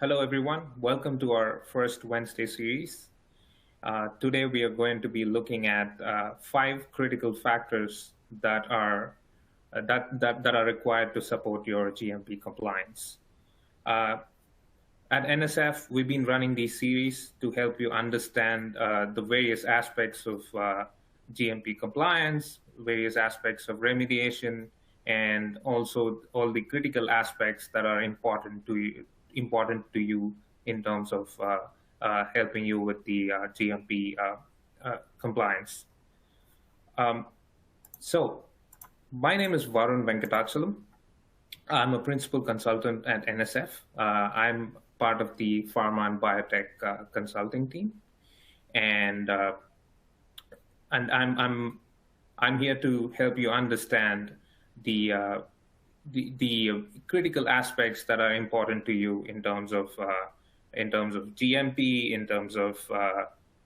Hello, everyone. Welcome to our first Wednesday series. Today, we are going to be looking at five critical factors that are that are required to support your GMP compliance. Uh, at NSF, we've been running these series to help you understand the various aspects of GMP compliance, various aspects of remediation, and also all the critical aspects that are important to you in terms of helping you with the GMP compliance. Um, so, my name is Varun Venkatachalam. I'm a principal consultant at NSF. I'm part of the pharma and biotech consulting team, and I'm here to help you understand the the critical aspects that are important to you in terms of GMP, in terms of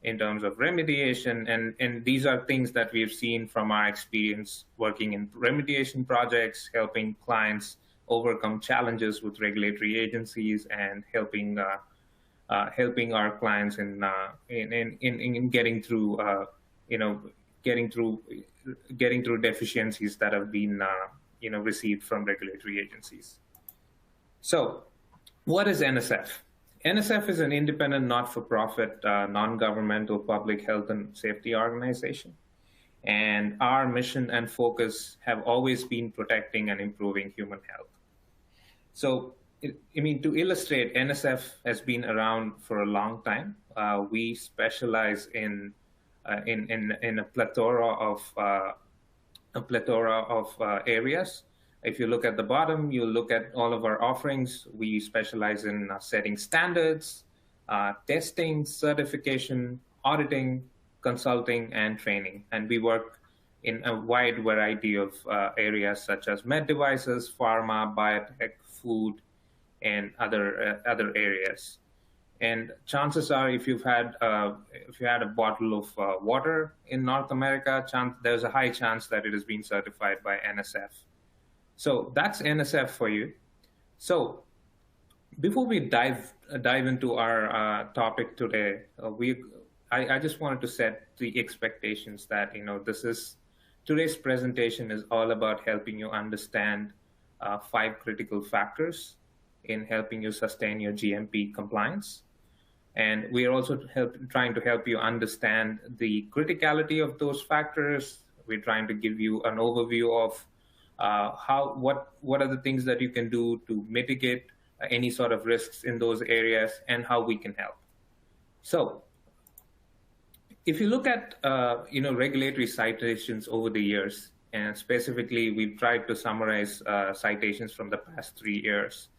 remediation, and these are things that we've seen from our experience working in remediation projects, helping clients overcome challenges with regulatory agencies, and helping our clients in getting through you know getting through getting through deficiencies that have been received from regulatory agencies. So, what is NSF? NSF is an independent, not-for-profit, non-governmental public health and safety organization. And our mission and focus have always been protecting and improving human health. So, to illustrate, NSF has been around for a long time. We specialize in a plethora of areas. If you look at the bottom, you look at all of our offerings. We specialize in setting standards, testing, certification, auditing, consulting, and training. And we work in a wide variety of areas such as med devices, pharma, biotech, food, and other areas. And chances are, if you had a bottle of water in North America, there's a high chance that it has been certified by NSF. So that's NSF for you. So before we dive into our topic today, I just wanted to set the expectations that today's presentation is all about helping you understand five critical factors in helping you sustain your GMP compliance. And we are also trying to help you understand the criticality of those factors. We're trying to give you an overview of what are the things that you can do to mitigate any sort of risks in those areas, and how we can help. So, if you look at regulatory citations over the years, and specifically, we've tried to summarize citations from the past 3 years.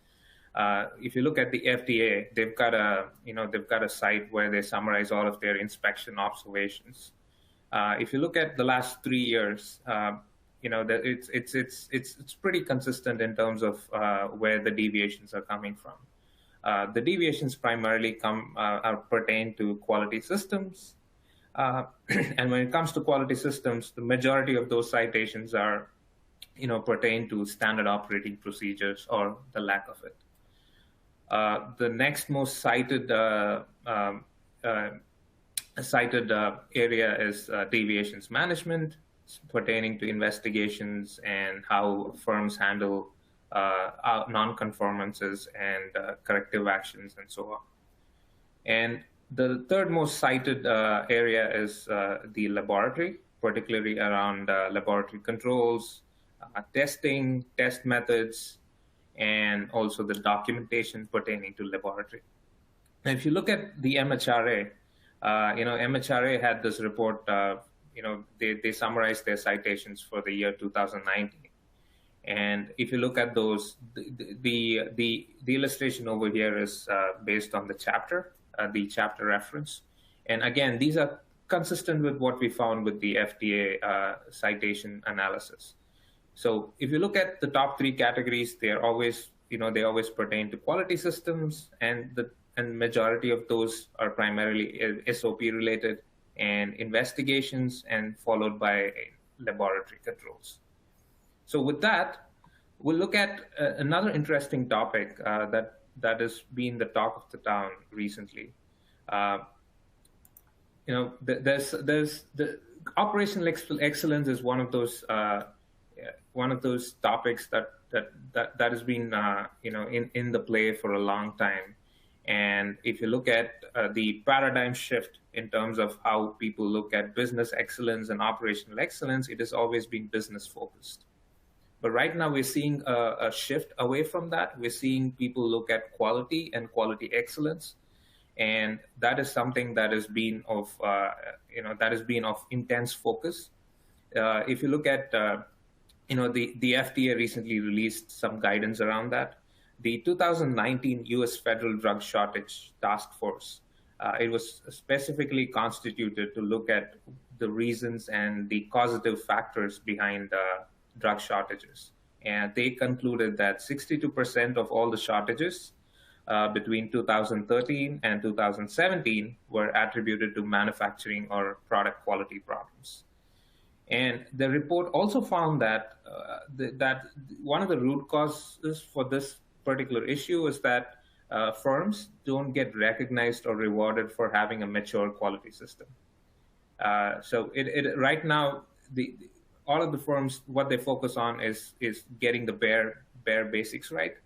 If you look at the FDA, they've got a site where they summarize all of their inspection observations. If you look at the last 3 years, that it's pretty consistent in terms of where the deviations are coming from. The deviations primarily pertain to quality systems, and when it comes to quality systems, the majority of those citations are pertain to standard operating procedures or the lack of it. The next most cited area is deviations management, pertaining to investigations and how firms handle non-conformances and corrective actions and so on. And the third most cited area is the laboratory, particularly around laboratory controls, testing, test methods, and also the documentation pertaining to laboratory. And if you look at the MHRA, MHRA had this report. They summarized their citations for the year 2019. And if you look at those, the illustration over here is based on the chapter reference. And again, these are consistent with what we found with the FDA citation analysis. So if you look at the top 3 categories, they always pertain to quality systems, and majority of those are primarily SOP related, and investigations, and followed by laboratory controls. So with that, we'll look at another interesting topic that has been the talk of the town recently. Uh, there's the operational excellence is one of those topics that has been in the play for a long time. And if you look at the paradigm shift in terms of how people look at business excellence and operational excellence, it has always been business focused. But right now we're seeing a shift away from that. We're seeing people look at quality and quality excellence, and that is something that has been of intense focus. If you look at the FDA recently released some guidance around that. The 2019 U.S. Federal Drug Shortage Task Force, it was specifically constituted to look at the reasons and the causative factors behind drug shortages. And they concluded that 62% of all the shortages between 2013 and 2017 were attributed to manufacturing or product quality problems. And the report also found that that one of the root causes for this particular issue is that firms don't get recognized or rewarded for having a mature quality system. So right now, all of the firms, what they focus on is getting the bare basics right,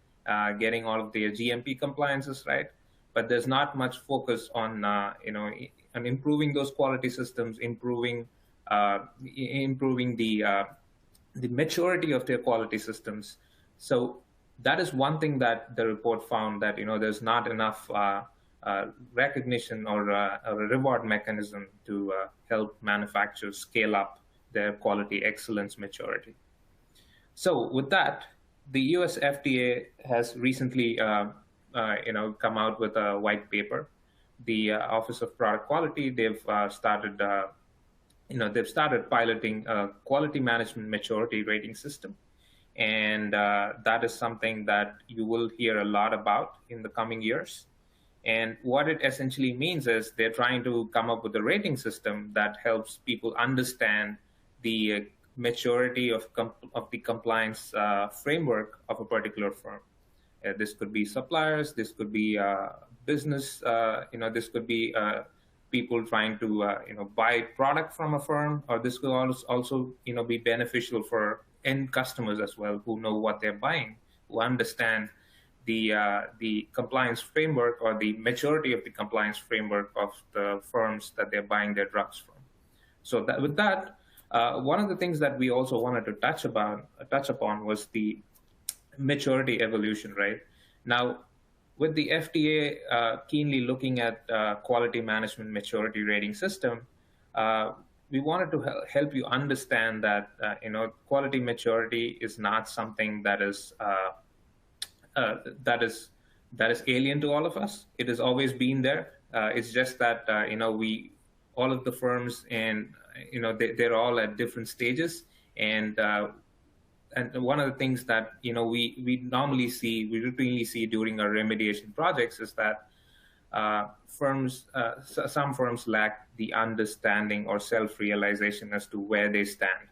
getting all of their GMP compliances right, but there's not much focus on on improving those quality systems, improving the maturity of their quality systems. So that is one thing that the report found, that there's not enough recognition or a reward mechanism to help manufacturers scale up their quality excellence maturity. So with that, the US FDA has recently come out with a white paper. The Office of Product Quality, they've started piloting a quality management maturity rating system. And that is something that you will hear a lot about in the coming years. And what it essentially means is they're trying to come up with a rating system that helps people understand the maturity of the compliance framework of a particular firm. This could be suppliers, this could be business, this could be people trying to buy product from a firm, or this could also be beneficial for end customers as well, who know what they're buying, who understand the compliance framework or the maturity of the compliance framework of the firms that they're buying their drugs from. So with that, one of the things that we also wanted to touch upon was the maturity evolution, right? Now, with the FDA keenly looking at quality management maturity rating system, we wanted to help you understand that quality maturity is not something that is alien to all of us. It has always been there. It's just that all of the firms, and they're all at different stages, and one of the things that we routinely see during our remediation projects is that some firms lack the understanding or self-realization as to where they stand.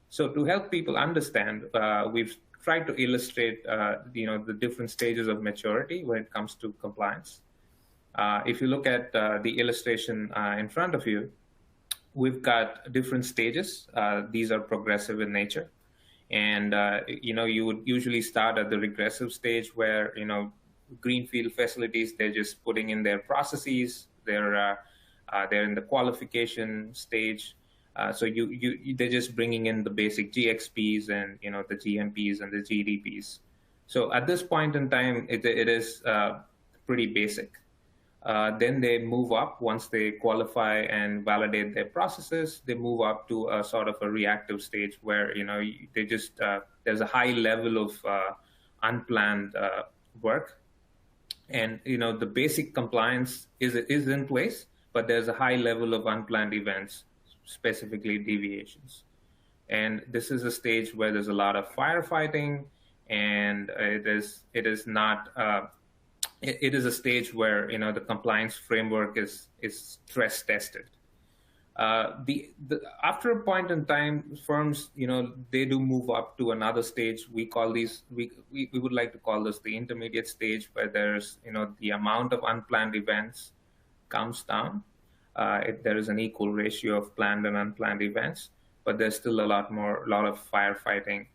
So to help people understand, we've tried to illustrate the different stages of maturity when it comes to compliance. If you look at the illustration in front of you, we've got different stages. These are progressive in nature. And, you would usually start at the regressive stage where, greenfield facilities, they're just putting in their processes. They're in the qualification stage. So they're just bringing in the basic GXPs and, the GMPs and the GDPs. So at this point in time, it is pretty basic. Then they move up. Once they qualify and validate their processes, they move up to a sort of a reactive stage where they just there's a high level of unplanned work, and the basic compliance is in place, but there's a high level of unplanned events, specifically deviations. And this is a stage where there's a lot of firefighting, and it is a stage where the compliance framework is stress tested. After a point in time, firms, they do move up to another stage. We would like to call this the intermediate stage, where there's, the amount of unplanned events comes down. There is an equal ratio of planned and unplanned events, but there's still a lot of firefighting.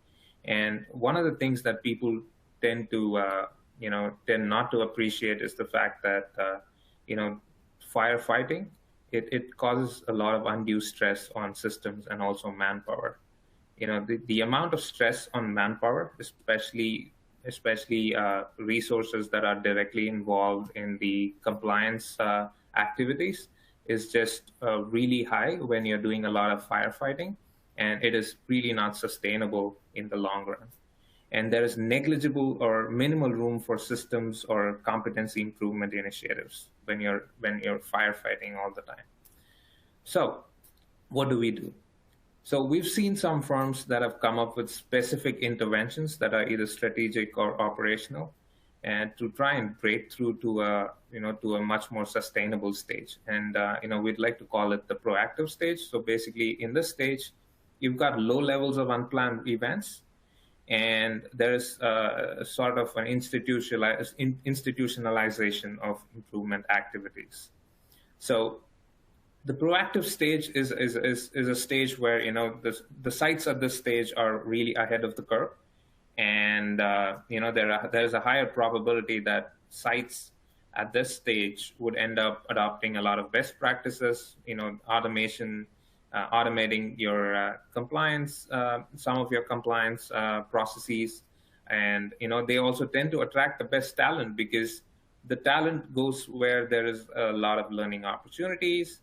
And one of the things that people tend to, tend not to appreciate is the fact that, you know, firefighting, it causes a lot of undue stress on systems and also manpower. The amount of stress on manpower, especially resources that are directly involved in the compliance activities, is just really high when you're doing a lot of firefighting, and it is really not sustainable in the long run. And there is negligible or minimal room for systems or competency improvement initiatives when you're firefighting all the time. So, what do we do? So we've seen some firms that have come up with specific interventions that are either strategic or operational, and to try and break through to a much more sustainable stage. And we'd like to call it the proactive stage. So basically, in this stage, you've got low levels of unplanned events, and there's sort of an institutionalization of improvement activities. So the proactive stage is a stage where the sites at this stage are really ahead of the curve, and there's a higher probability that sites at this stage would end up adopting a lot of best practices, automation, automating your compliance, some of your compliance processes. And they also tend to attract the best talent, because the talent goes where there is a lot of learning opportunities,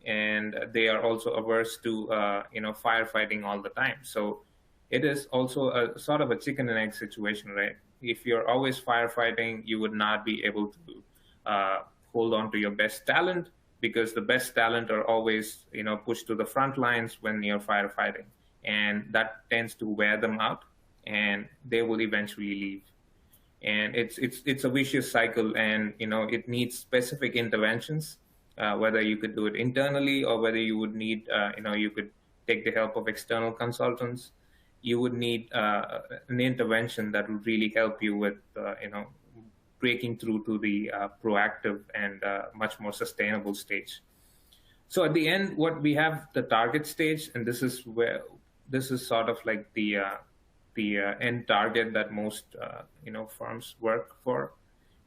and they are also averse to firefighting all the time. So it is also a sort of a chicken and egg situation, right? If you're always firefighting, you would not be able to hold on to your best talent, because the best talent are always pushed to the front lines when you're firefighting, and that tends to wear them out, and they will eventually leave. And it's a vicious cycle, and it needs specific interventions, whether you could do it internally or whether you would need you could take the help of external consultants. You would need an intervention that would really help you with breaking through to the proactive and much more sustainable stage. So at the end, what we have the target stage, and this is sort of like the end target that most firms work for,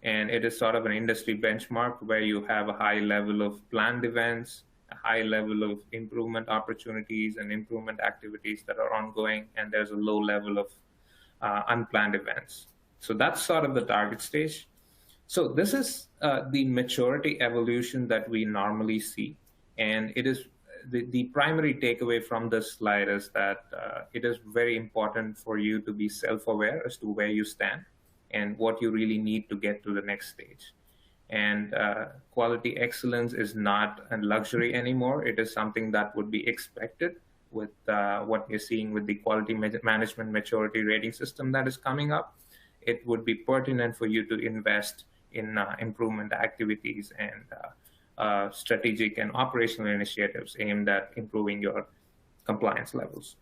and it is sort of an industry benchmark where you have a high level of planned events, a high level of improvement opportunities and improvement activities that are ongoing, and there's a low level of unplanned events. So that's sort of the target stage. So this is the maturity evolution that we normally see. And it is the primary takeaway from this slide is that it is very important for you to be self-aware as to where you stand and what you really need to get to the next stage. And quality excellence is not a luxury anymore. It is something that would be expected with what you're seeing with the quality management maturity rating system that is coming up. It would be pertinent for you to invest in improvement activities and strategic and operational initiatives aimed at improving your compliance levels.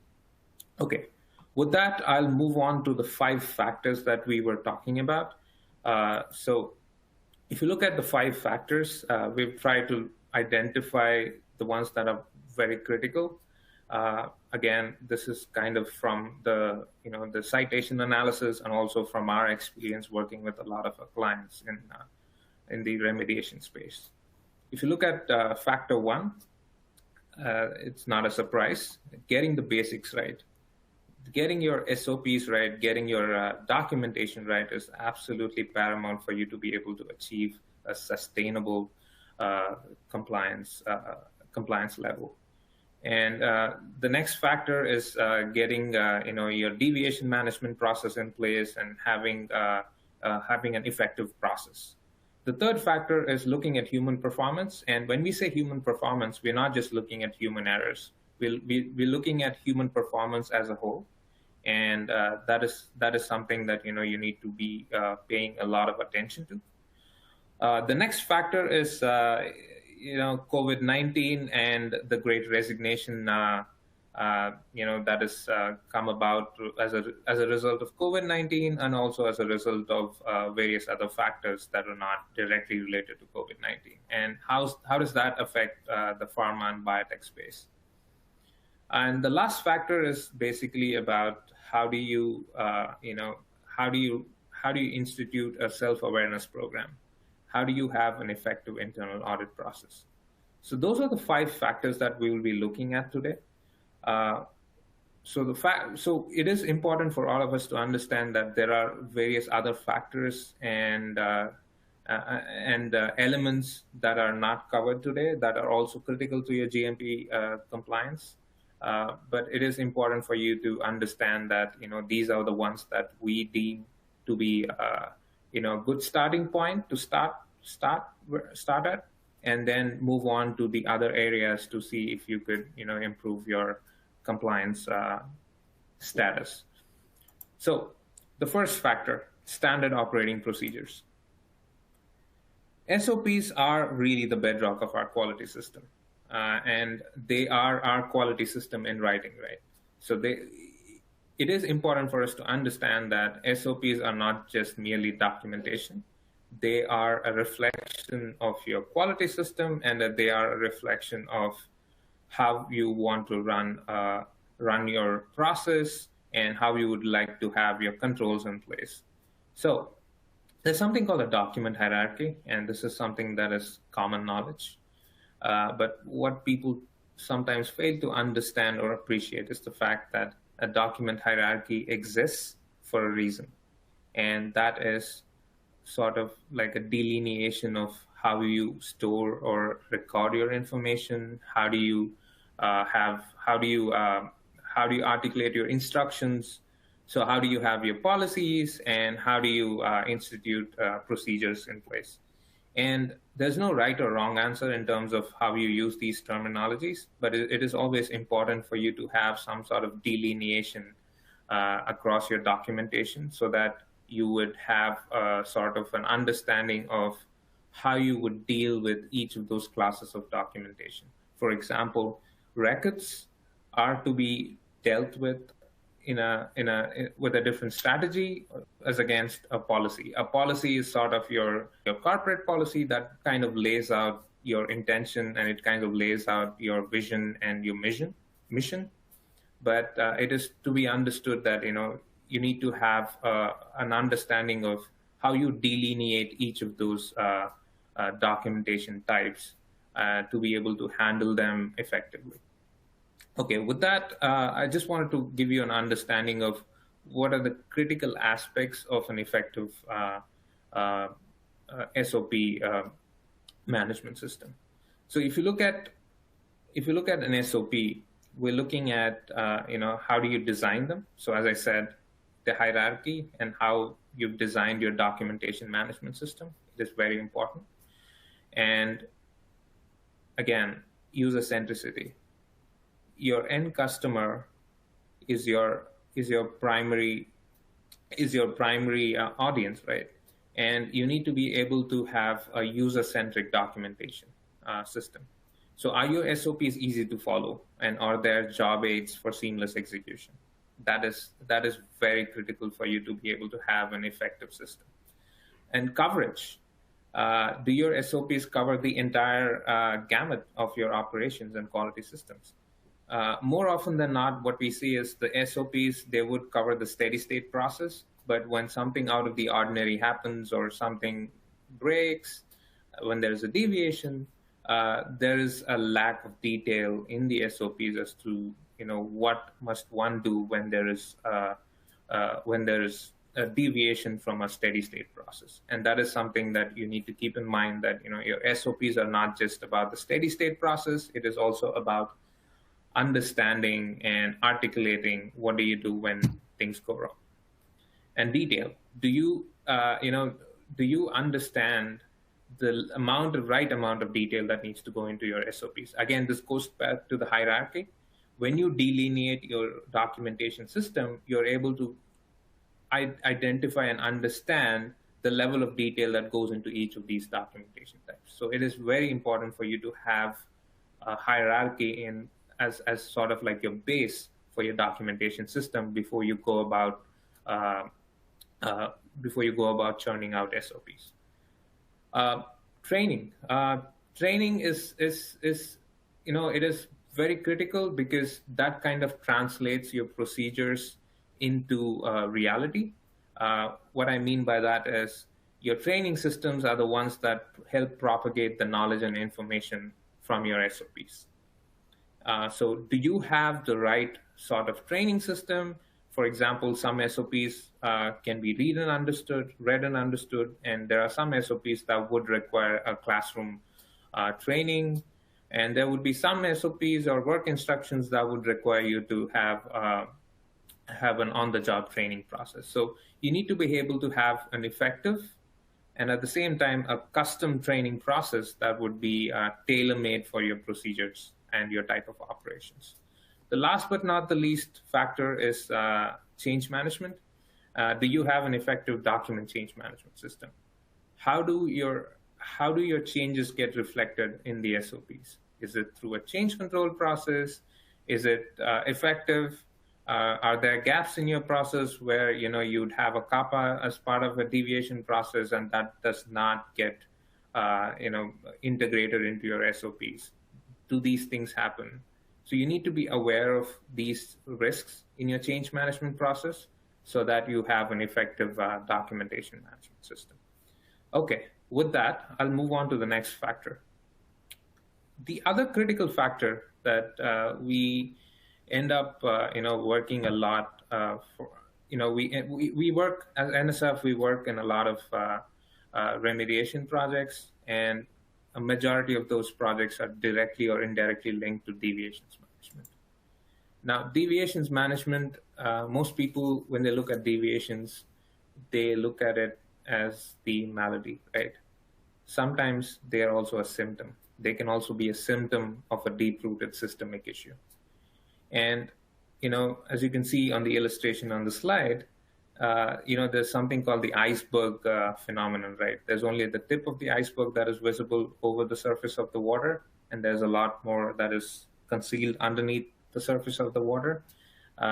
Okay, with that, I'll move on to the 5 factors that we were talking about. So if you look at the 5 factors, we've tried to identify the ones that are very critical. Again, this is kind of from the citation analysis and also from our experience working with a lot of our clients in the remediation space. If you look at factor 1, it's not a surprise. Getting the basics right. Getting your SOPs right, getting your documentation right is absolutely paramount for you to be able to achieve a sustainable compliance level. And the next factor is getting your deviation management process in place and having an effective process. The third factor is looking at human performance. And when we say human performance, we're not just looking at human errors. We're looking at human performance as a whole. And that is something that you need to be paying a lot of attention to. The next factor is COVID-19 and the Great Resignation, that has come about as a result of COVID-19, and also as a result of various other factors that are not directly related to COVID-19. And how does that affect the pharma and biotech space? And the last factor is basically about how do you institute a self-awareness program? How do you have an effective internal audit process? So those are the 5 factors that we will be looking at today. So it is important for all of us to understand that there are various other factors and elements that are not covered today that are also critical to your GMP compliance. But it is important for you to understand that these are the ones that we deem to be a good starting point to start at, and then move on to the other areas to see if you could improve your compliance status. So the first factor, standard operating procedures. SOPs are really the bedrock of our quality system, and they are our quality system in writing, right? So it is important for us to understand that SOPs are not just merely documentation. They are a reflection of your quality system, and that they are a reflection of how you want to run your process and how you would like to have your controls in place. So there's something called a document hierarchy, and this is something that is common knowledge. But what people sometimes fail to understand or appreciate is the fact that a document hierarchy exists for a reason. And that is sort of like a delineation of how you store or record your information. How do you articulate your instructions? So how do you have your policies, and how do you institute procedures in place? And there's no right or wrong answer in terms of how you use these terminologies, but it is always important for you to have some sort of delineation across your documentation, so that you would have sort of an understanding of how you would deal with each of those classes of documentation. For example, records are to be dealt with with a different strategy as against a policy. A policy is sort of your corporate policy that kind of lays out your intention, and it kind of lays out your vision and your mission. But it is to be understood that you need to have an understanding of how you delineate each of those documentation types to be able to handle them effectively. Okay, with that, I just wanted to give you an understanding of what are the critical aspects of an effective SOP management system. So if you look at an SOP, we're looking at how do you design them. So as I said, the hierarchy and how you've designed your documentation management system, it is very important. And again, user centricity. Your end customer is your primary audience, right? And you need to be able to have a user-centric documentation system. So are your SOPs easy to follow, and are there job aids for seamless execution? That is very critical for you to be able to have an effective system. And coverage. Do your SOPs cover the entire gamut of your operations and quality systems? More often than not, what we see is the SOPs, they would cover the steady state process, but when something out of the ordinary happens or something breaks, when there's a deviation, there is a lack of detail in the SOPs as to what must one do when there is a deviation from a steady state process. And that is something that you need to keep in mind, that your SOPs are not just about the steady state process, it is also about understanding and articulating what do you do when things go wrong. And detail. Do you understand the right amount of detail that needs to go into your SOPs? Again, this goes back to the hierarchy. When you delineate your documentation system, you're able to identify and understand the level of detail that goes into each of these documentation types. So it is very important for you to have a hierarchy in as sort of like your base for your documentation system before you go about uh, uh, churning out SOPs. Uh, training. Training is it is very critical because that kind of translates your procedures into reality. What I mean by that is your training systems are the ones that help propagate the knowledge and information from your SOPs. So do you have the right sort of training system? For example, some SOPs can be read and understood, and there are some SOPs that would require a classroom training, and there would be some SOPs or work instructions that would require you to have an on-the-job training process. So you need to be able to have an effective and at the same time a custom training process that would be tailor-made for your procedures and your type of operations. The last but not the least factor is change management. Do you have an effective document change management system? How do your changes get reflected in the SOPs? Is it through a change control process? Is it effective? Are there gaps in your process where you'd have a kappa as part of a deviation process and that does not get integrated into your SOPs? Do these things happen? So you need to be aware of these risks in your change management process so that you have an effective documentation management system. Okay, with that, I'll move on to the next factor. The other critical factor that we end up, working a lot for, we work as NSF, we work in a lot of remediation projects, and a majority of those projects are directly or indirectly linked to deviations management. Now, deviations management, most people, when they look at deviations, they look at it as the malady, right? Sometimes they are also a symptom. They can also be a symptom of a deep-rooted systemic issue. And, as you can see on the illustration on the slide, there's something called the iceberg phenomenon, right? There's only the tip of the iceberg that is visible over the surface of the water, and there's a lot more that is concealed underneath the surface of the water.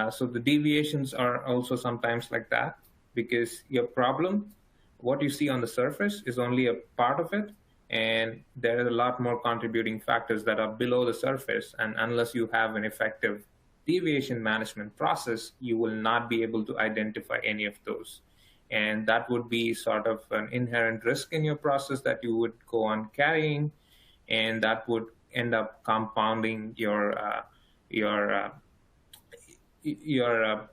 So the deviations are also sometimes like that, because your problem, what you see on the surface, is only a part of it, and there are a lot more contributing factors that are below the surface, and unless you have an effective deviation management process, you will not be able to identify any of those. And that would be sort of an inherent risk in your process that you would go on carrying, and that would end up compounding your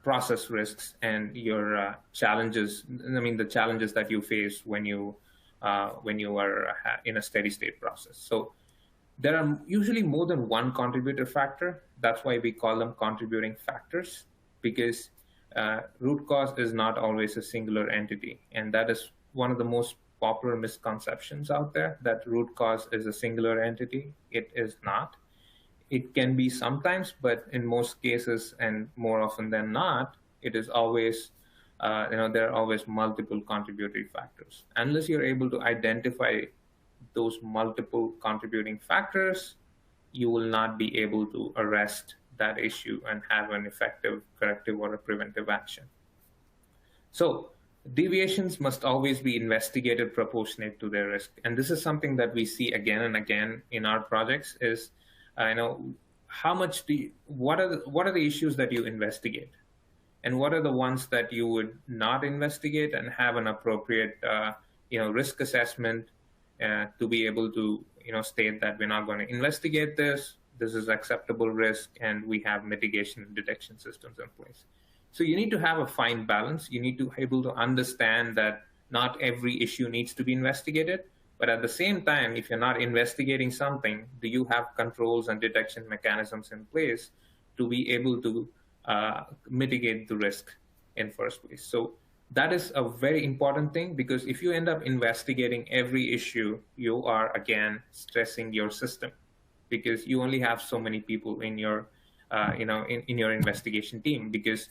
process risks and your challenges. I mean, the challenges that you face when you are in a steady state process. So there are usually more than one contributor factor. That's why we call them contributing factors, because root cause is not always a singular entity. And that is one of the most popular misconceptions out there, that root cause is a singular entity. It is not. It can be sometimes, but in most cases and more often than not, it is always, there are always multiple contributory factors. Unless you're able to identify those multiple contributing factors, you will not be able to arrest that issue and have an effective corrective or a preventive action. So deviations must always be investigated proportionate to their risk. And this is something that we see again and again in our projects is, how much what are the issues that you investigate? And what are the ones that you would not investigate and have an appropriate, risk assessment to be able to, state that we're not going to investigate this is acceptable risk, and we have mitigation and detection systems in place. So you need to have a fine balance. You need to be able to understand that not every issue needs to be investigated, but at the same time, if you're not investigating something, do you have controls and detection mechanisms in place to be able to mitigate the risk in first place? So that is a very important thing, because if you end up investigating every issue, you are again stressing your system, because you only have so many people in your in your investigation team. Because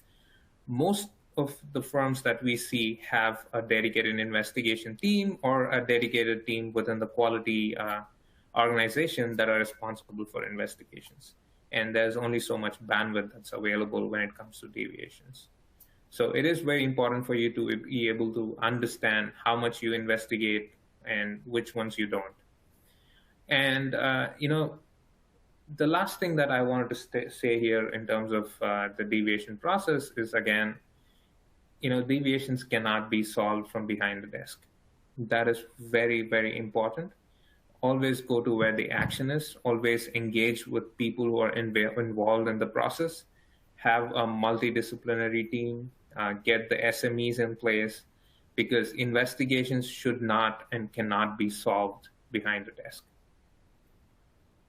most of the firms that we see have a dedicated investigation team or a dedicated team within the quality organization that are responsible for investigations. And there's only so much bandwidth that's available when it comes to deviations. So it is very important for you to be able to understand how much you investigate and which ones you don't. And, the last thing that I wanted to say here in terms of the deviation process is, again, deviations cannot be solved from behind the desk. That is very, very important. Always go to where the action is. Always engage with people who are involved in the process. Have a multidisciplinary team. Get the SMEs in place, because investigations should not and cannot be solved behind the desk.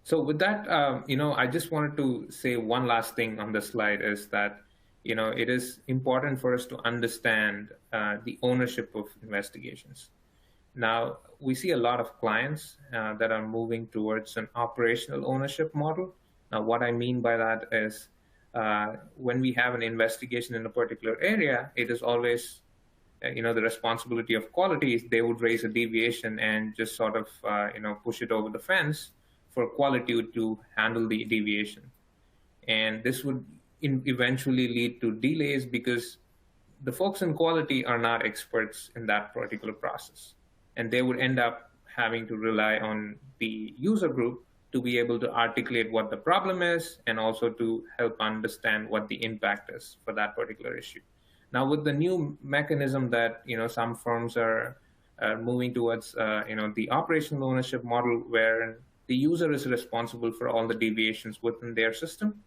So with that, I just wanted to say one last thing on the slide is that, it is important for us to understand the ownership of investigations. Now, we see a lot of clients that are moving towards an operational ownership model. Now, what I mean by that is when we have an investigation in a particular area, it is always, the responsibility of quality is they would raise a deviation and just sort of, push it over the fence for quality to handle the deviation. And this would eventually lead to delays because the folks in quality are not experts in that particular process. And they would end up having to rely on the user group to be able to articulate what the problem is and also to help understand what the impact is for that particular issue. Now, with the new mechanism that, some firms are moving towards, the operational ownership model where the user is responsible for all the deviations within their system,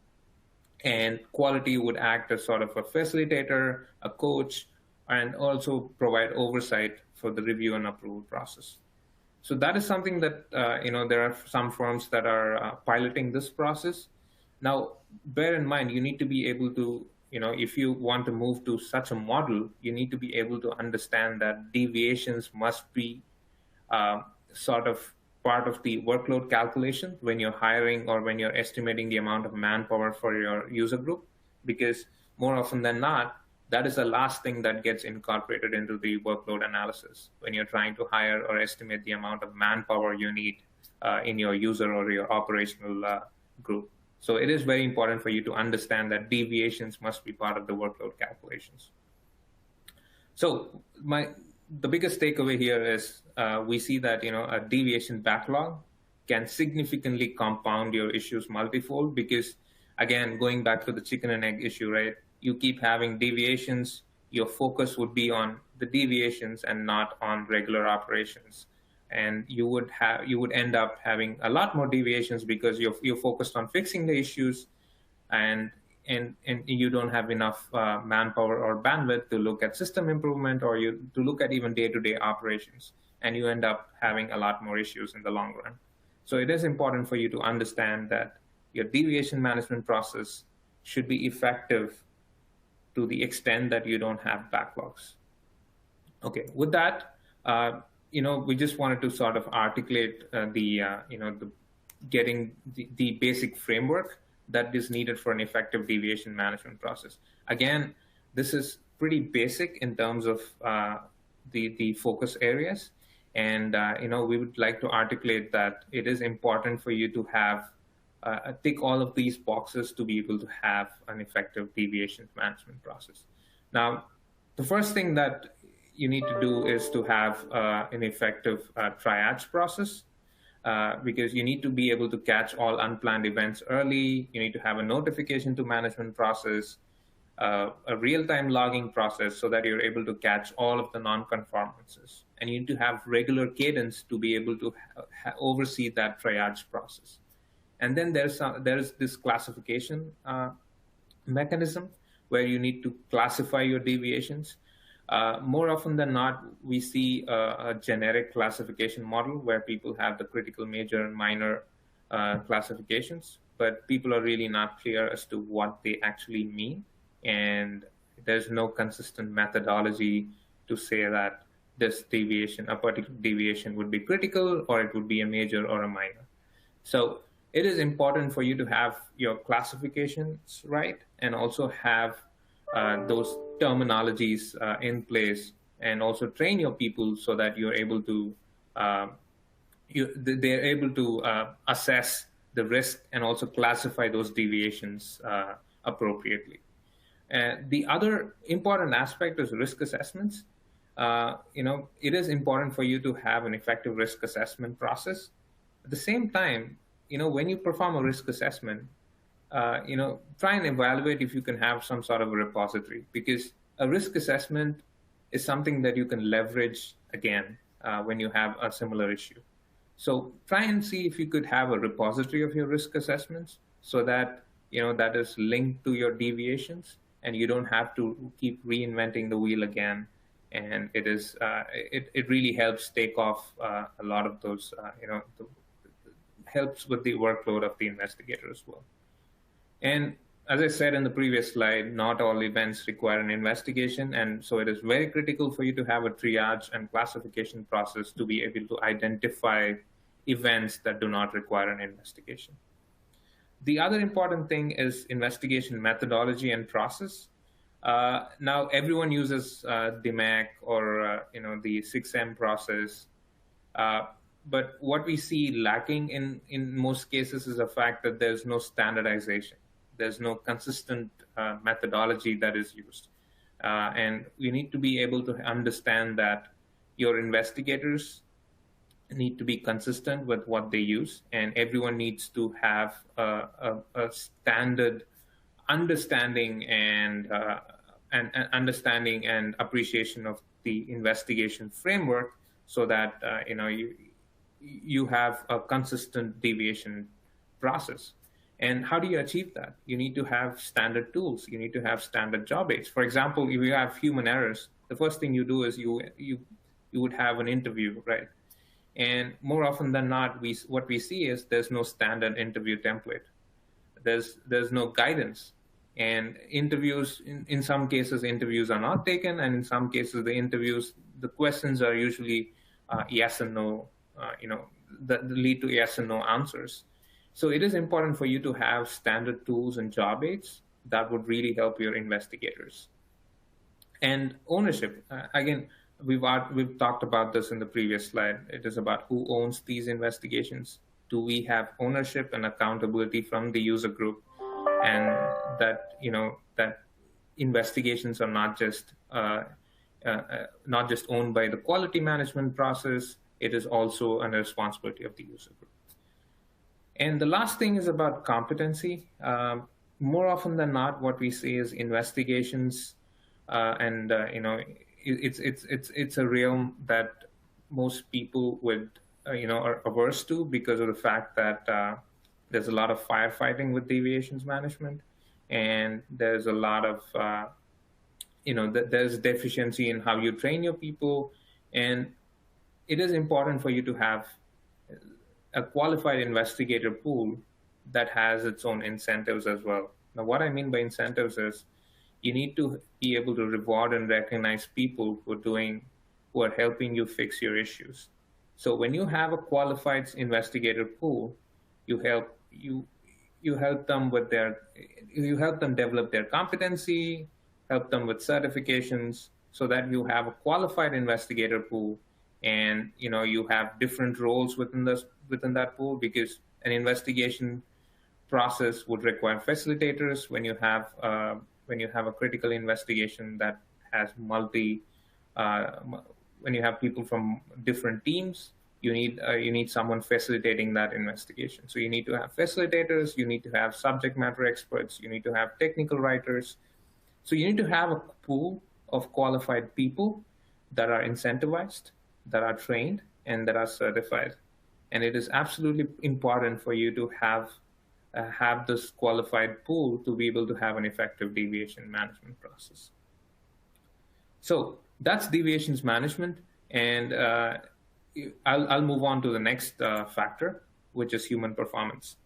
and quality would act as sort of a facilitator, a coach, and also provide oversight for the review and approval process. So that is something that, there are some firms that are piloting this process. Now, bear in mind, you need to be able to, if you want to move to such a model, you need to be able to understand that deviations must be sort of part of the workload calculation when you're hiring or when you're estimating the amount of manpower for your user group, because more often than not, that is the last thing that gets incorporated into the workload analysis when you're trying to hire or estimate the amount of manpower you need in your user or your operational group. So it is very important for you to understand that deviations must be part of the workload calculations. So the biggest takeaway here is we see that a deviation backlog can significantly compound your issues multifold, because, again, going back to the chicken and egg issue, right? You keep having deviations, your focus would be on the deviations and not on regular operations. And you would end up having a lot more deviations because you're focused on fixing the issues, and you don't have enough manpower or bandwidth to look at system improvement or to look at even day-to-day operations. And you end up having a lot more issues in the long run. So it is important for you to understand that your deviation management process should be effective to the extent that you don't have backlogs. Okay, with that, we just wanted to sort of articulate getting the basic framework that is needed for an effective deviation management process. Again, this is pretty basic in terms of the focus areas. And, we would like to articulate that it is important for you to have tick all of these boxes to be able to have an effective deviation management process. Now, the first thing that you need to do is to have an effective triage process, because you need to be able to catch all unplanned events early. You need to have a notification to management process, a real-time logging process so that you're able to catch all of the non-conformances. And you need to have regular cadence to be able to oversee that triage process. And then there's this classification mechanism where you need to classify your deviations. More often than not, we see a generic classification model where people have the critical, major, and minor classifications, but people are really not clear as to what they actually mean. And there's no consistent methodology to say that this deviation, a particular deviation, would be critical or it would be a major or a minor. So it is important for you to have your classifications right and also have those terminologies in place, and also train your people so that you're able to uh, they're able to assess the risk and also classify those deviations appropriately. And the other important aspect is risk assessments. It is important for you to have an effective risk assessment process. At the same time, when you perform a risk assessment, try and evaluate if you can have some sort of a repository, because a risk assessment is something that you can leverage again when you have a similar issue. So try and see if you could have a repository of your risk assessments so that that is linked to your deviations, and you don't have to keep reinventing the wheel again. And it really helps take off a lot of those helps with the workload of the investigator as well. And as I said in the previous slide, not all events require an investigation. And so it is very critical for you to have a triage and classification process to be able to identify events that do not require an investigation. The other important thing is investigation methodology and process. Now, everyone uses DMAC or the 6M process. But what we see lacking in most cases is the fact that there's no standardization. There's no consistent methodology that is used. And you need to be able to understand that your investigators need to be consistent with what they use, and everyone needs to have a standard understanding and understanding and appreciation of the investigation framework, so that you have a consistent deviation process. And how do you achieve that? You need to have standard tools. You need to have standard job aids. For example, if you have human errors, the first thing you do is you would have an interview, right? And more often than not, what we see is there's no standard interview template. There's no guidance. And interviews, in some cases, interviews are not taken, and in some cases, the questions are usually yes and no, that lead to yes and no answers. So it is important for you to have standard tools and job aids that would really help your investigators. And ownership, again, we've talked about this in the previous slide. It is about who owns these investigations. Do we have ownership and accountability from the user group, and that investigations are not just owned by the quality management process. It is also a responsibility of the user group. And the last thing is about competency. More often than not, what we see is investigations, it's a realm that most people are averse to, because of the fact that there's a lot of firefighting with deviations management, and there's a lot of there's deficiency in how you train your people, and it is important for you to have a qualified investigator pool that has its own incentives as well. Now, what I mean by incentives is you need to be able to reward and recognize people who are helping you fix your issues. So when you have a qualified investigator pool, you help them develop their competency, help them with certifications, so that you have a qualified investigator pool. And you have different roles within that pool, because an investigation process would require facilitators. When you have a critical investigation that has when you have people from different teams, you need someone facilitating that investigation. So you need to have facilitators, you need to have subject matter experts, you need to have technical writers. So you need to have a pool of qualified people that are incentivized, that are trained, and that are certified. And it is absolutely important for you to have this qualified pool to be able to have an effective deviation management process. So that's deviations management, and I'll move on to the next factor, which is human performance.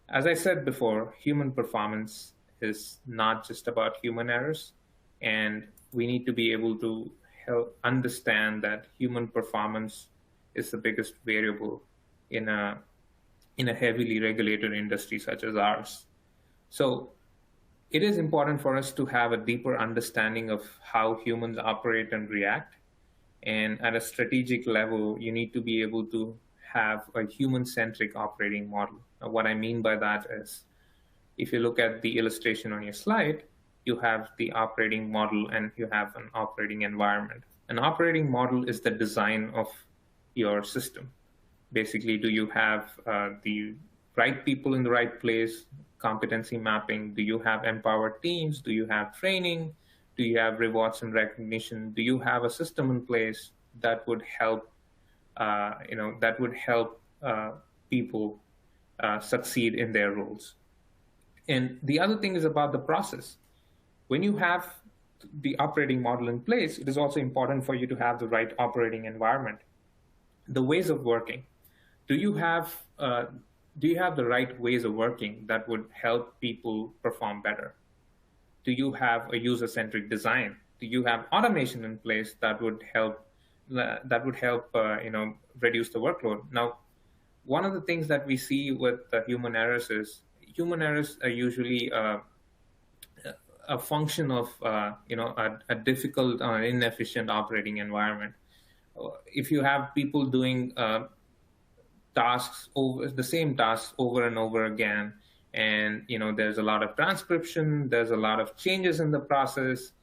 As I said before, human performance is not just about human errors, and we need to be able to understand that human performance is the biggest variable in a heavily regulated industry such as ours. So It is important for us to have a deeper understanding of how humans operate and react. And at a strategic level, you need to be able to have a human centric operating model. Now, what I mean by that is, if you look at the illustration on your slide, you have the operating model and you have an operating environment. An operating model is the design of your system. Basically, do you have the right people in the right place, competency mapping? Do you have empowered teams? Do you have training? Do you have rewards and recognition? Do you have a system in place that would help, people succeed in their roles? And the other thing is about the process. When you have the operating model in place, it is also important for you to have the right operating environment. The ways of working. Do you have the right ways of working that would help people perform better? Do you have a user-centric design? Do you have automation in place that would help reduce the workload? Now, one of the things that we see with human errors is human errors are usually a function of a difficult or inefficient operating environment. If you have people doing the same tasks over and over again, and there's a lot of transcription, there's a lot of changes in the process,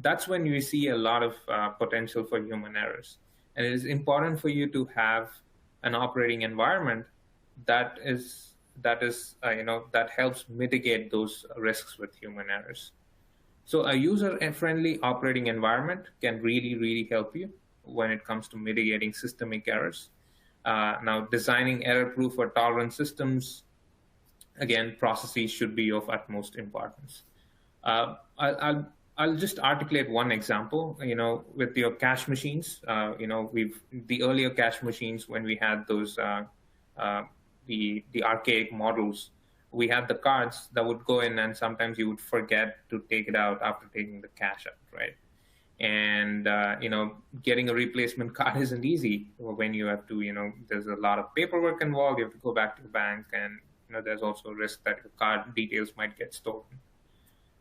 that's when you see a lot of potential for human errors. And it is important for you to have an operating environment that helps mitigate those risks with human errors. So a user-friendly operating environment can really, really help you when it comes to mitigating systemic errors. Now, designing error-proof or tolerant systems, again, processes should be of utmost importance. I'll just articulate one example. With your cash machines, the earlier cash machines, when we had those the archaic models, we had the cards that would go in, and sometimes you would forget to take it out after taking the cash out, right? And getting a replacement card isn't easy when you have to. There's a lot of paperwork involved. You have to go back to the bank, and there's also a risk that your card details might get stolen.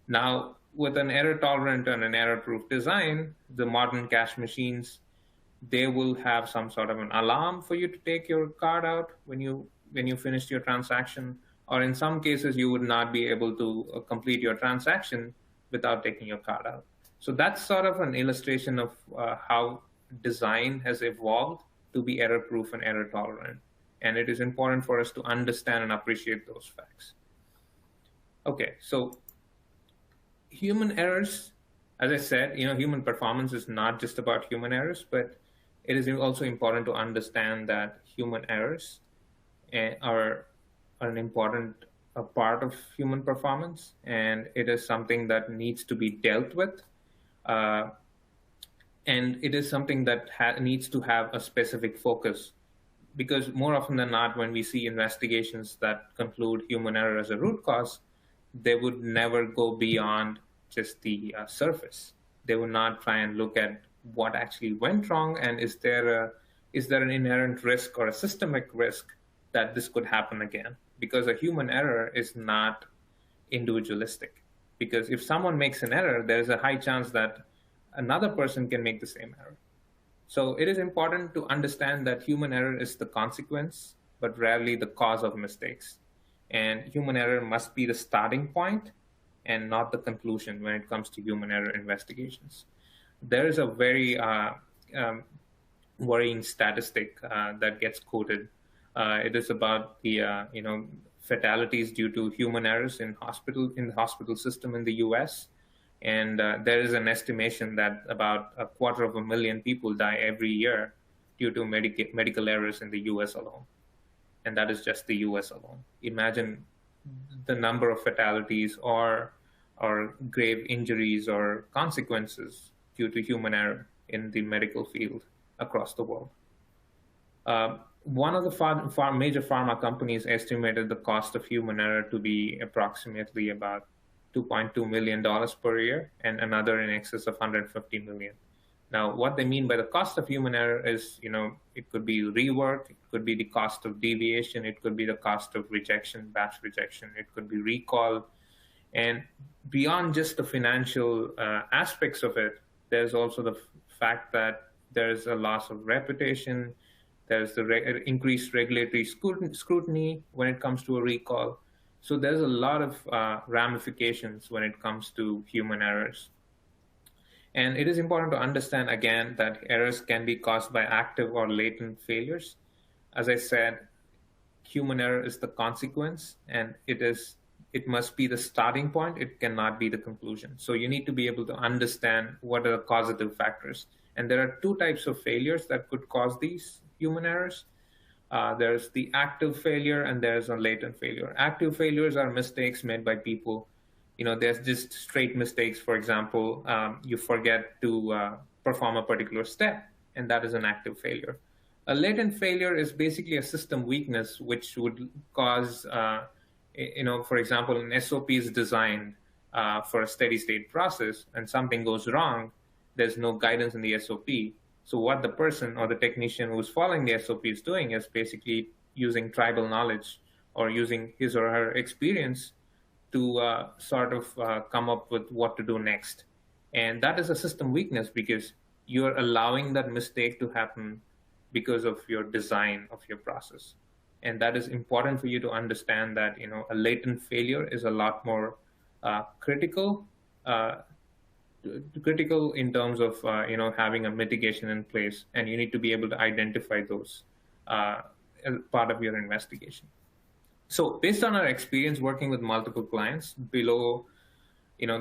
Now, with an error-tolerant and an error-proof design, the modern cash machines, they will have some sort of an alarm for you to take your card out when you finished your transaction, or in some cases, you would not be able to complete your transaction without taking your card out. So that's sort of an illustration of how design has evolved to be error-proof and error-tolerant. And it is important for us to understand and appreciate those facts. Okay, so human errors, as I said, human performance is not just about human errors, but it is also important to understand that human errors are an important part of human performance, and it is something that needs to be dealt with. And it is something that needs to have a specific focus, because more often than not, when we see investigations that conclude human error as a root cause, they would never go beyond just the surface. They would not try and look at what actually went wrong, and is there an inherent risk or a systemic risk that this could happen again? Because a human error is not individualistic. Because if someone makes an error, there's a high chance that another person can make the same error. So it is important to understand that human error is the consequence, but rarely the cause of mistakes. And human error must be the starting point and not the conclusion when it comes to human error investigations. There is a very worrying statistic that gets quoted. It is about the fatalities due to human errors in the hospital system in the U.S. And there is an estimation that about 250,000 people die every year due to medical errors in the U.S. alone. And that is just the U.S. alone. Imagine the number of fatalities or grave injuries or consequences due to human error in the medical field across the world. One of the major pharma companies estimated the cost of human error to be approximately about $2.2 million per year, and another in excess of $150 million. Now, what they mean by the cost of human error is, it could be rework, it could be the cost of deviation, it could be the cost of rejection, batch rejection, it could be recall, And beyond just the financial aspects of it, there's also the fact that there's a loss of reputation, there's the increased regulatory scrutiny when it comes to a recall. So there's a lot of ramifications when it comes to human errors. And it is important to understand again that errors can be caused by active or latent failures. As I said, human error is the consequence, and it must be the starting point. It cannot be the conclusion. So you need to be able to understand what are the causative factors. And there are two types of failures that could cause these human errors. There's the active failure and there's a latent failure. Active failures are mistakes made by people. There's just straight mistakes. For example, you forget to perform a particular step, and that is an active failure. A latent failure is basically a system weakness, which would cause, for example, an SOP is designed for a steady state process and something goes wrong, there's no guidance in the SOP. So what the person or the technician who's following the SOP is doing is basically using tribal knowledge or using his or her experience to sort of come up with what to do next. And that is a system weakness because you're allowing that mistake to happen because of your design of your process. And that is important for you to understand that, a latent failure is a lot more critical in terms of, having a mitigation in place. And you need to be able to identify those as part of your investigation. So based on our experience working with multiple clients, below,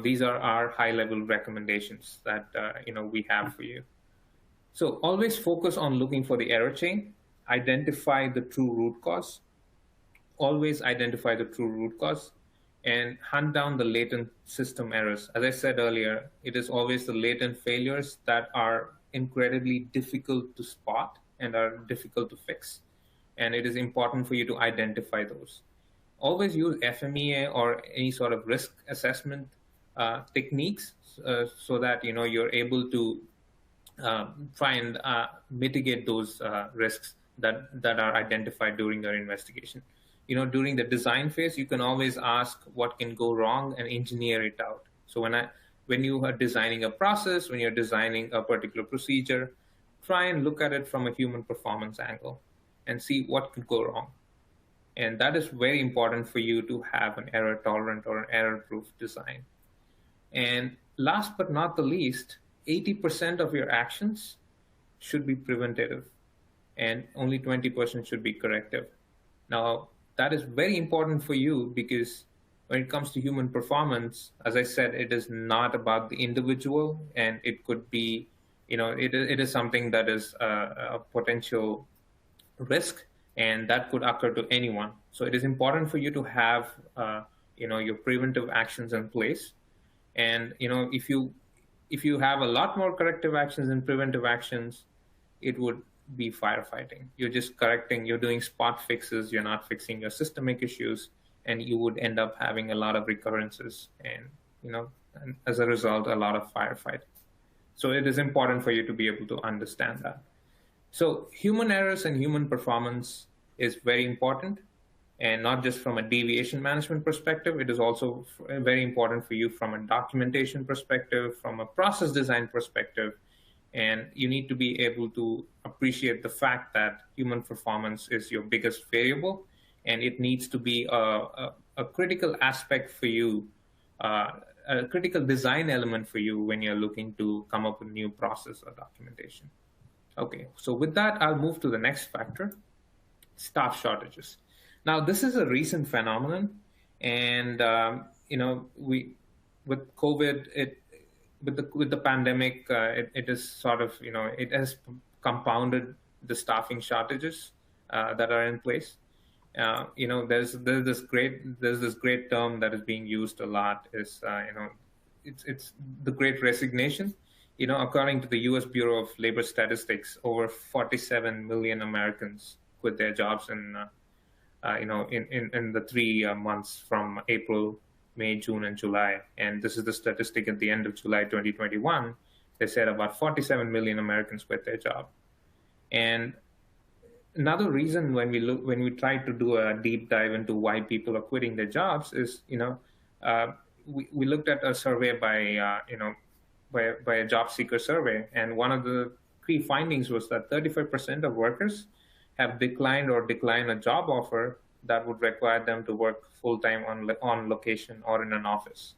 these are our high-level recommendations that, we have for you. So always focus on looking for the error chain, identify the true root cause, always identify the true root cause, and hunt down the latent system errors. As I said earlier, it is always the latent failures that are incredibly difficult to spot and are difficult to fix. And it is important for you to identify those. Always use FMEA or any sort of risk assessment techniques so that you're able to try and mitigate those risks that are identified during your investigation. During the design phase, you can always ask what can go wrong and engineer it out. So when you are designing a process, when you're designing a particular procedure, try and look at it from a human performance angle and see what could go wrong. And that is very important for you to have an error tolerant or an error proof design. And last but not the least, 80% of your actions should be preventative and only 20% should be corrective. Now, that is very important for you because when it comes to human performance, as I said, it is not about the individual, and it could be, it is something that is a potential risk, and that could occur to anyone. So it is important for you to have, your preventive actions in place. And, if you have a lot more corrective actions and preventive actions, it would be firefighting. You're just correcting, you're doing spot fixes, you're not fixing your systemic issues, and you would end up having a lot of recurrences and, and as a result, a lot of firefighting. So it is important for you to be able to understand that. So human errors and human performance is very important, and not just from a deviation management perspective. It is also very important for you from a documentation perspective, from a process design perspective. And you need to be able to appreciate the fact that human performance is your biggest variable, and it needs to be a critical aspect for you, a critical design element for you when you're looking to come up with new process or documentation. Okay, so with that, I'll move to the next factor, staff shortages. Now, this is a recent phenomenon, and with COVID, with the pandemic, it is sort of it has compounded the staffing shortages that are in place. There's this great term that is being used a lot is it's the Great Resignation. According to the U.S. Bureau of Labor Statistics, over 47 million Americans quit their jobs in the 3 months from April, May, June, and July. And this is the statistic at the end of July 2021. They said about 47 million Americans quit their job. And another reason when we try to do a deep dive into why people are quitting their jobs is, we looked at a survey by a job seeker survey, and one of the key findings was that 35% of workers have declined or declined a job offer that would require them to work full time on location or in an office.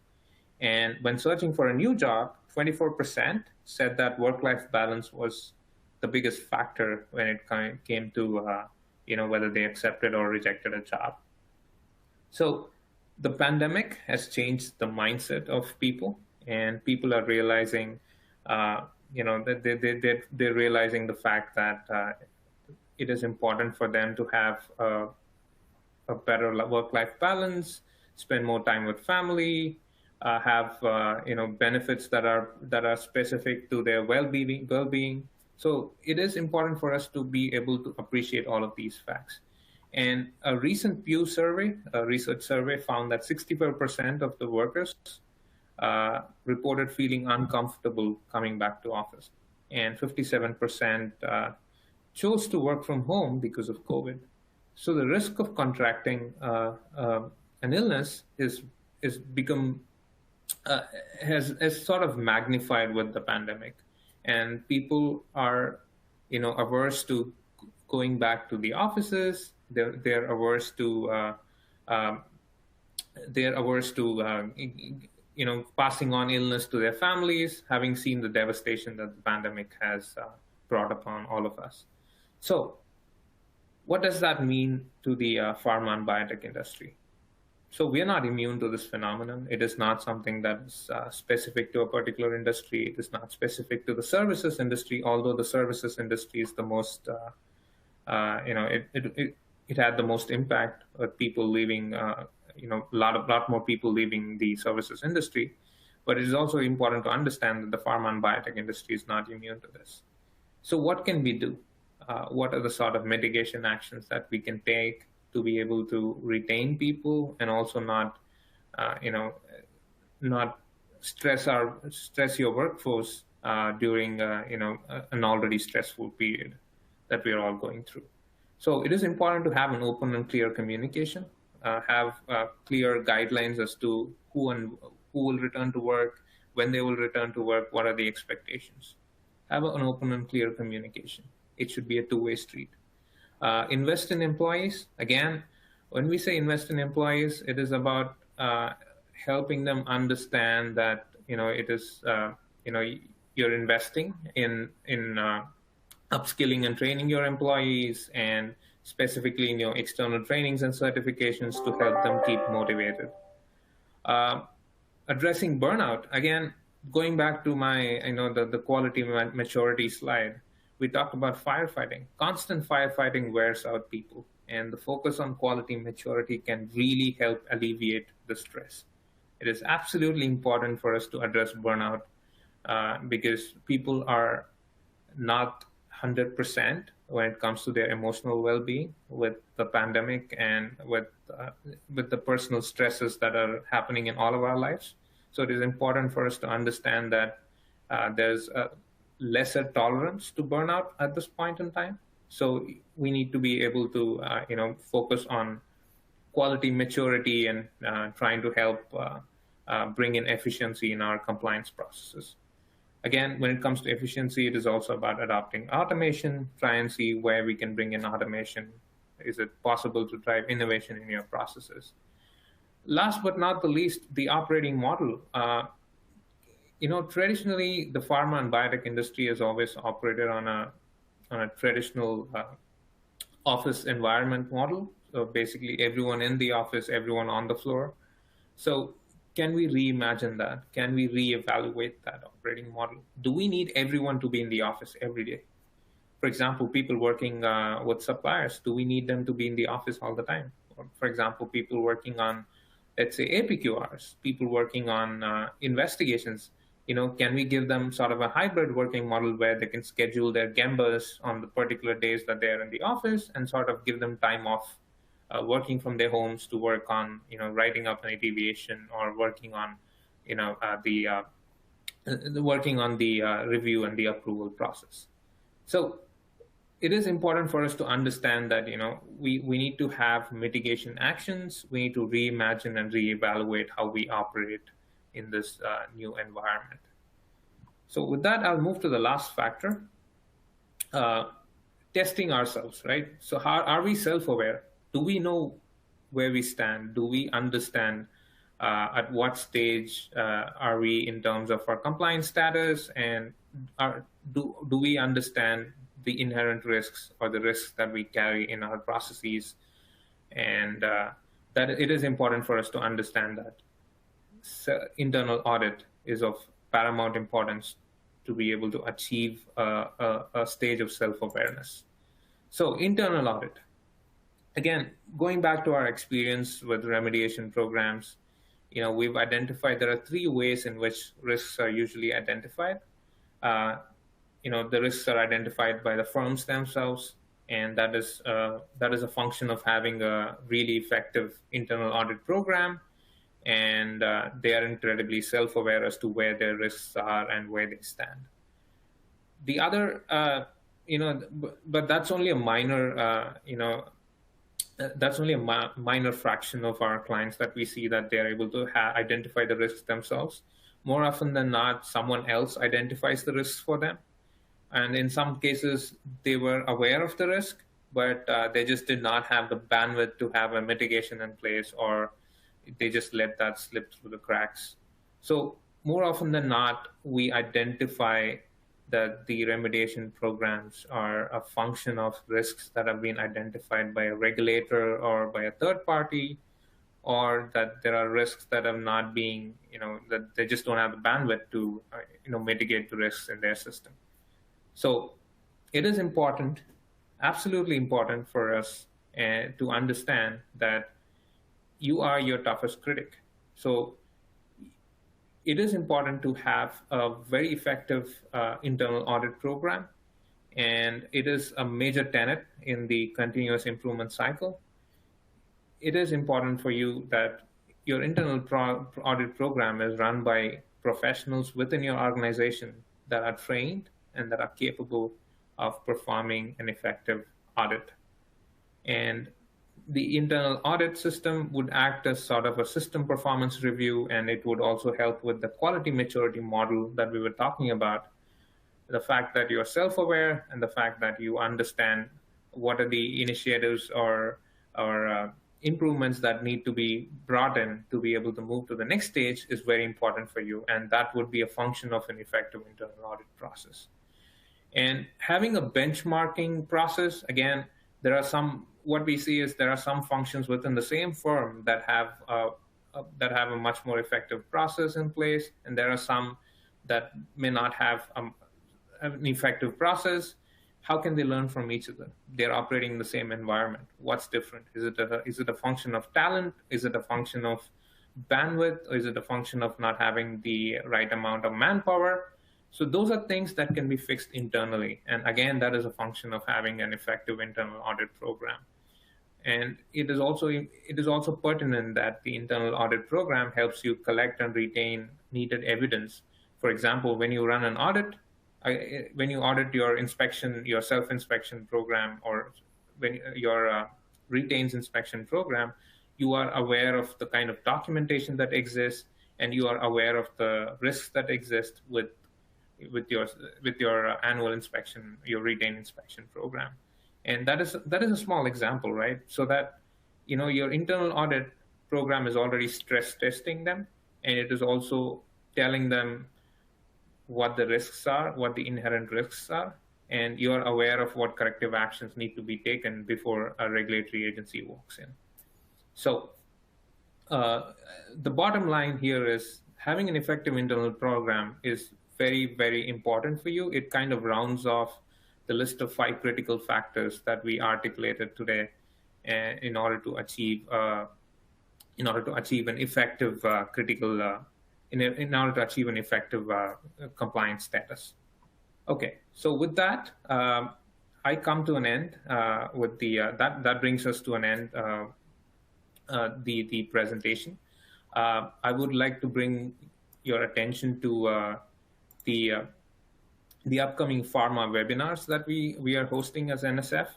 And when searching for a new job, 24% said that work-life balance was the biggest factor when it came to whether they accepted or rejected a job. So the pandemic has changed the mindset of people, and people are realizing, that they're realizing the fact that it is important for them to have a better work-life balance, spend more time with family, have benefits that are specific to their well-being. So it is important for us to be able to appreciate all of these facts. And a recent Pew survey, a research survey, found that 65% of the workers reported feeling uncomfortable coming back to office, and 57% chose to work from home because of COVID. So the risk of contracting an illness has sort of magnified with the pandemic, and people are averse to going back to the offices. They're averse to passing on illness to their families, having seen the devastation that the pandemic has brought upon all of us. So what does that mean to the pharma and biotech industry? So we are not immune to this phenomenon. It is not something that's specific to a particular industry. It is not specific to the services industry, although the services industry is the most, it had the most impact with people leaving, a lot more people leaving the services industry. But it is also important to understand that the pharma and biotech industry is not immune to this. So what can we do? What are the sort of mitigation actions that we can take to be able to retain people and also not stress your workforce during an already stressful period that we are all going through. So it is important to have an open and clear communication, have clear guidelines as to who will return to work, when they will return to work, what are the expectations. Have an open and clear communication. It should be a two-way street. Invest in employees. Again, when we say invest in employees, it is about helping them understand that it is you're investing in upskilling and training your employees, and specifically in your external trainings and certifications to help them keep motivated. Addressing burnout. Again, going back to my the quality maturity slide. We talked about firefighting. Constant firefighting wears out people, and the focus on quality maturity can really help alleviate the stress. It is absolutely important for us to address burnout because people are not 100% when it comes to their emotional well-being with the pandemic and with the personal stresses that are happening in all of our lives. So it is important for us to understand that there's a lesser tolerance to burnout at this point in time. So we need to be able to, focus on quality maturity and trying to help bring in efficiency in our compliance processes. Again, when it comes to efficiency, it is also about adopting automation, try and see where we can bring in automation. Is it possible to drive innovation in your processes? Last but not the least, the operating model. Traditionally, the pharma and biotech industry has always operated on a traditional office environment model. So basically, everyone in the office, everyone on the floor. So can we reimagine that? Can we reevaluate that operating model? Do we need everyone to be in the office every day? For example, people working with suppliers, do we need them to be in the office all the time? Or, for example, people working on, let's say, APQRs, people working on investigations. Can we give them sort of a hybrid working model where they can schedule their gembas on the particular days that they're in the office and sort of give them time off working from their homes to work on, writing up a deviation or working on, working on the review and the approval process. So it is important for us to understand that, we need to have mitigation actions. We need to reimagine and reevaluate how we operate in this new environment. So with that, I'll move to the last factor, testing ourselves, right? So how are we self-aware? Do we know where we stand? Do we understand at what stage are we in terms of our compliance status, and do we understand the inherent risks or the risks that we carry in our processes? And that it is important for us to understand that internal audit is of paramount importance to be able to achieve a stage of self-awareness. So internal audit. Again, going back to our experience with remediation programs, we've identified there are three ways in which risks are usually identified. The risks are identified by the firms themselves, and that is a function of having a really effective internal audit program, and they are incredibly self-aware as to where their risks are and where they stand. The other, but that's only a minor, that's only a minor fraction of our clients that we see that they're able to identify the risks themselves. More often than not, someone else identifies the risks for them. And in some cases, they were aware of the risk, but they just did not have the bandwidth to have a mitigation in place, or they just let that slip through the cracks. So more often than not, we identify that the remediation programs are a function of risks that have been identified by a regulator or by a third party, or that there are risks that have not been, that they just don't have the bandwidth to, mitigate the risks in their system. So it is important, absolutely important for us to understand that you are your toughest critic. So it is important to have a very effective internal audit program, and it is a major tenet in the continuous improvement cycle. It is important for you that your internal audit program is run by professionals within your organization that are trained and that are capable of performing an effective audit. And the internal audit system would act as sort of a system performance review, and it would also help with the quality maturity model that we were talking about. The fact that you're self-aware and the fact that you understand what are the initiatives or improvements that need to be brought in to be able to move to the next stage is very important for you, and that would be a function of an effective internal audit process. And having a benchmarking process, again, what we see is there are some functions within the same firm that have a much more effective process in place, and there are some that may not have an effective process. How can they learn from each of them? They're operating in the same environment. What's different? Is it a function of talent? Is it a function of bandwidth? Or is it a function of not having the right amount of manpower? So those are things that can be fixed internally. And again, that is a function of having an effective internal audit program. And it is also pertinent that the internal audit program helps you collect and retain needed evidence. For example, when you run an audit, when you audit your inspection, your self-inspection program, or when your retains inspection program, you are aware of the kind of documentation that exists, and you are aware of the risks that exist with your annual inspection, your retain inspection program. And that is a small example, right? So that your internal audit program is already stress testing them, and it is also telling them what the risks are, what the inherent risks are, and you're aware of what corrective actions need to be taken before a regulatory agency walks in. So the bottom line here is having an effective internal program is very, very important for you. It kind of rounds off the list of 5 critical factors that we articulated today in order to achieve an effective in order to achieve an effective compliance status. Okay, so with that, I come to an end with that brings us to an end the presentation. I would like to bring your attention to the upcoming pharma webinars that we are hosting as NSF.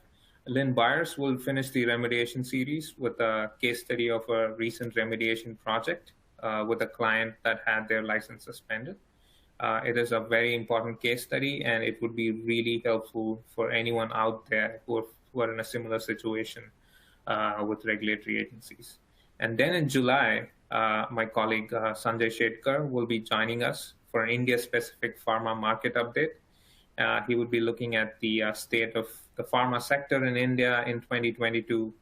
Lynn Byers will finish the remediation series with a case study of a recent remediation project with a client that had their license suspended. It is a very important case study, and it would be really helpful for anyone out there who are in a similar situation with regulatory agencies. And then in July, my colleague Sanjay Shedkar will be joining us for an India-specific pharma market update. He would be looking at the state of the pharma sector in India in 2022.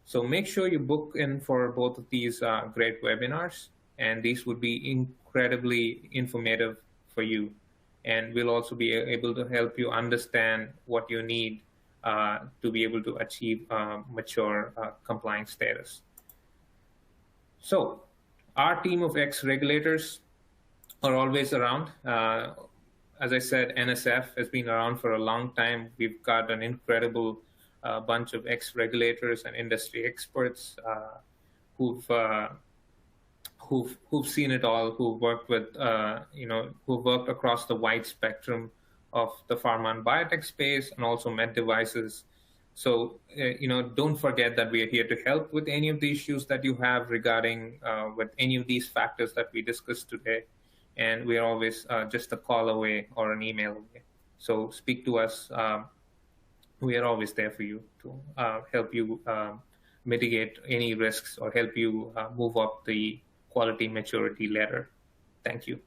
So make sure you book in for both of these great webinars, and these would be incredibly informative for you. And we'll also be able to help you understand what you need to be able to achieve mature compliance status. So our team of ex-regulators are always around. As I said, NSF has been around for a long time. We've got an incredible bunch of ex-regulators and industry experts who've seen it all, who've worked with, who've worked across the wide spectrum of the pharma and biotech space and also med devices. So, don't forget that we are here to help with any of the issues that you have regarding with any of these factors that we discussed today. And we are always just a call away or an email away. So speak to us. We are always there for you to help you mitigate any risks or help you move up the quality maturity ladder. Thank you.